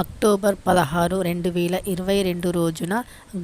October 16, 2022 రోజున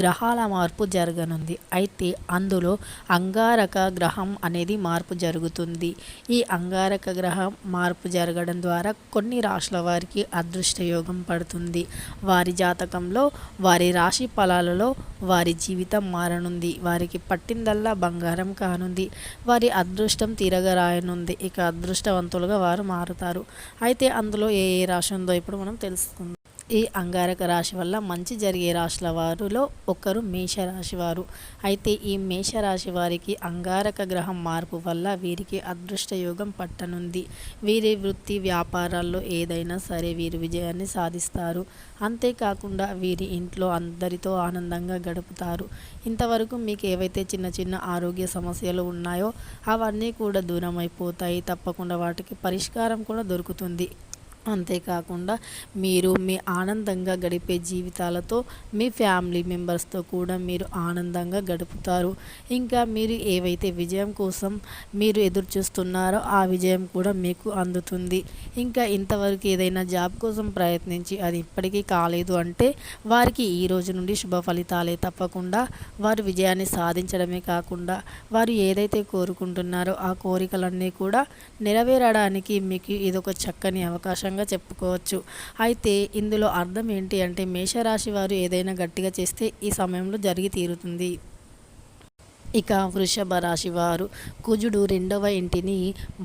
గ్రహాల మార్పు జరగనుంది. అయితే అందులో అంగారక గ్రహం అనేది మార్పు జరుగుతుంది. ఈ అంగారక గ్రహం మార్పు జరగడం ద్వారా కొన్ని రాశుల వారికి అదృష్ట యోగం పడుతుంది. వారి జాతకంలో వారి రాశి ఫలాలలో వారి జీవితం మారనుంది. వారికి పట్టిందల్లా బంగారం కానుంది. వారి అదృష్టం తిరగరాయనుంది. ఇక అదృష్టవంతులుగా వారు మారుతారు. అయితే అందులో ఏ ఏ రాశి ఉందో ఇప్పుడు మనం తెలుసుకుందాం. ఈ అంగారక రాశి వల్ల మంచి జరిగే రాశుల వారిలో ఒకరు మేషరాశి వారు. అయితే ఈ మేషరాశి వారికి అంగారక గ్రహం మార్పు వల్ల వీరికి అదృష్ట యోగం పట్టనుంది. వీరి వృత్తి వ్యాపారాల్లో ఏదైనా సరే వీరు విజయాన్ని సాధిస్తారు. అంతేకాకుండా వీరి ఇంట్లో అందరితో ఆనందంగా గడుపుతారు. ఇంతవరకు మీకు ఏవైతే చిన్న చిన్న ఆరోగ్య సమస్యలు ఉన్నాయో అవన్నీ కూడా దూరం అయిపోతాయి. తప్పకుండా వాటికి పరిష్కారం కూడా దొరుకుతుంది. అంతేకాకుండా మీరు మీ ఆనందంగా గడిపే జీవితాలతో మీ ఫ్యామిలీ మెంబర్స్తో కూడా మీరు ఆనందంగా గడుపుతారు. ఇంకా మీరు ఏవైతే విజయం కోసం మీరు ఎదురు చూస్తున్నారో ఆ విజయం కూడా మీకు అందుతుంది. ఇంకా ఇంతవరకు ఏదైనా జాబ్ కోసం ప్రయత్నించి అది ఇప్పటికీ కాలేదు అంటే వారికి ఈ రోజు నుండి శుభ ఫలితాలే. తప్పకుండా వారు విజయాన్ని సాధించడమే కాకుండా వారు ఏదైతే కోరుకుంటున్నారో ఆ కోరికలన్నీ కూడా నెరవేరడానికి మీకు ఇదొక చక్కని అవకాశంగా చెప్పుకోవచ్చు. అయితే ఇందులో అర్థం ఏంటి అంటే మేషరాశి వారు ఏదైనా గట్టిగా చేస్తే ఈ సమయంలో జరిగి తీరుతుంది. ఇక వృషభ రాశి వారు కుజుడు 2వ ఇంటిని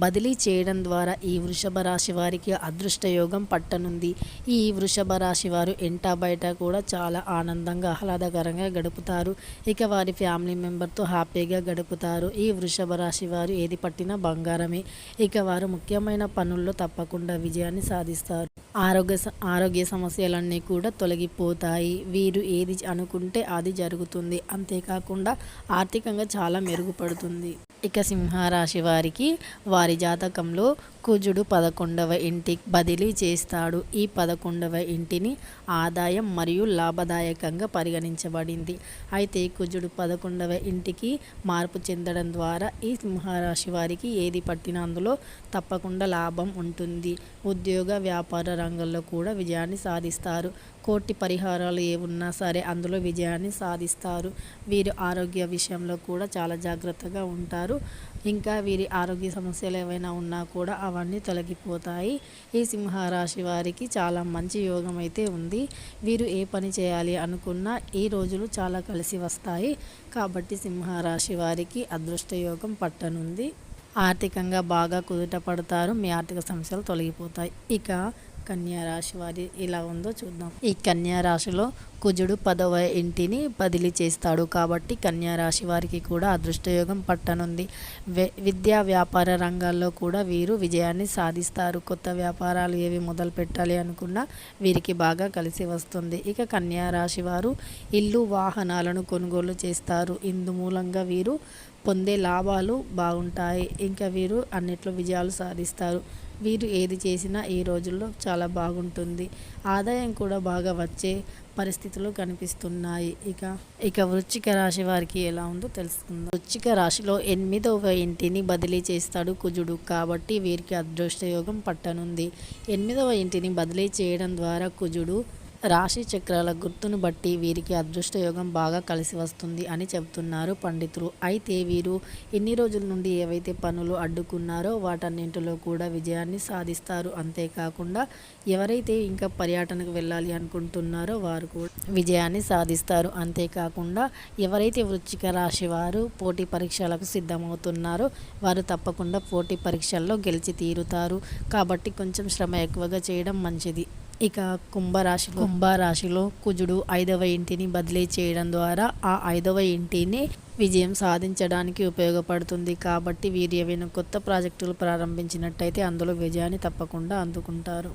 బదిలీ చేయడం ద్వారా ఈ వృషభ రాశి వారికి అదృష్ట యోగం పట్టనుంది. ఈ వృషభ రాశి వారు ఇంట బయట కూడా చాలా ఆనందంగా ఆహ్లాదకరంగా గడుపుతారు. ఇక వారి ఫ్యామిలీ మెంబర్తో హ్యాపీగా గడుపుతారు. ఈ వృషభ రాశి వారు ఏది పట్టినా బంగారమే. ఇక వారు ముఖ్యమైన పనుల్లో తప్పకుండా విజయాన్ని సాధిస్తారు. ఆరోగ్య సమస్యలన్నీ కూడా తొలగిపోతాయి. వీరు ఏది అనుకుంటే అది జరుగుతుంది. అంతేకాకుండా ఆర్థికంగా చాలా మెరుగుపడుతుంది. ఇక సింహరాశి వారికి వారి జాతకంలో కుజుడు 11వ ఇంటికి బదిలీ చేస్తాడు. ఈ 11వ ఇంటిని ఆదాయం మరియు లాభదాయకంగా పరిగణించబడింది. అయితే కుజుడు 11వ ఇంటికి మార్పు చెందడం ద్వారా ఈ సింహరాశి వారికి ఏది పట్టినా అందులో తప్పకుండా లాభం ఉంటుంది. ఉద్యోగ వ్యాపార రంగంలో కూడా విజయాన్ని సాధిస్తారు. కోటి పరిహారాలు ఏమున్నా సరే అందులో విజయాన్ని సాధిస్తారు. వీరు ఆరోగ్య విషయంలో కూడా చాలా జాగ్రత్తగా ఉంటారు. ఇంకా వీరి ఆరోగ్య సమస్యలు ఏవైనా ఉన్నా కూడా అవన్నీ తొలగిపోతాయి. ఈ సింహరాశి వారికి చాలా మంచి యోగం అయితే ఉంది. వీరు ఏ పని చేయాలి అనుకున్నా ఈ రోజులు చాలా కలిసి వస్తాయి. కాబట్టి సింహరాశి వారికి అదృష్ట యోగం పట్టనుంది. ఆర్థికంగా బాగా కుదుట పడతారు. మీ ఆర్థిక సమస్యలు తొలగిపోతాయి. ఇక కన్యా రాశి వారి ఎలా ఉందో చూద్దాం. ఈ కన్యా రాశిలో కుజుడు 10వ ఇంటిని బదిలీ చేస్తాడు. కాబట్టి కన్యా రాశి వారికి కూడా అదృష్టయోగం పట్టనుంది. విద్యా వ్యాపార రంగాల్లో కూడా వీరు విజయాన్ని సాధిస్తారు. కొత్త వ్యాపారాలు ఏవి మొదలు పెట్టాలి అనుకున్నా వీరికి బాగా కలిసి వస్తుంది. ఇక కన్యా రాశి వారు ఇల్లు వాహనాలను కొనుగోలు చేస్తారు. ఇందు మూలంగా వీరు పొందే లాభాలు బాగుంటాయి. ఇంకా వీరు అన్నిట్లో విజయాలు సాధిస్తారు. వీరు ఏది చేసినా ఈ రోజుల్లో చాలా బాగుంటుంది. ఆదాయం కూడా బాగా వచ్చే పరిస్థితులు కనిపిస్తున్నాయి. ఇక వృశ్చిక రాశి వారికి ఎలా ఉందో తెలుసుకుందాం. వృశ్చిక రాశిలో 8వ ఇంటిని బదిలీ చేస్తాడు కుజుడు. కాబట్టి వీరికి అదృష్ట యోగం పట్టనుంది. 8వ ఇంటిని బదిలీ చేయడం ద్వారా కుజుడు రాశి చక్రాల గుర్తును బట్టి వీరికి అదృష్ట యోగం బాగా కలిసి వస్తుంది అని చెబుతున్నారు పండితులు. అయితే వీరు ఎన్ని రోజుల నుండి ఏవైతే పనులు అడ్డుకున్నారో వాటన్నింటిలో కూడా విజయాన్ని సాధిస్తారు. అంతేకాకుండా ఎవరైతే ఇంకా పర్యటనకు వెళ్ళాలి అనుకుంటున్నారో వారు కూడా విజయాన్ని సాధిస్తారు. అంతేకాకుండా ఎవరైతే వృశ్చిక రాశి వారు పోటీ పరీక్షలకు సిద్ధమవుతున్నారో వారు తప్పకుండా పోటీ పరీక్షల్లో గెలిచి తీరుతారు. కాబట్టి కొంచెం శ్రమ ఎక్కువగా చేయడం మంచిది. ఇక కుంభరాశిలో కుజుడు 5వ ఇంటిని బదిలీ చేయడం ద్వారా ఆ 5వ ఇంటిని విజయం సాధించడానికి ఉపయోగపడుతుంది. కాబట్టి వీరు ఏవైనా కొత్త ప్రాజెక్టులు ప్రారంభించినట్టయితే అందులో విజయాన్ని తప్పకుండా అందుకుంటారు.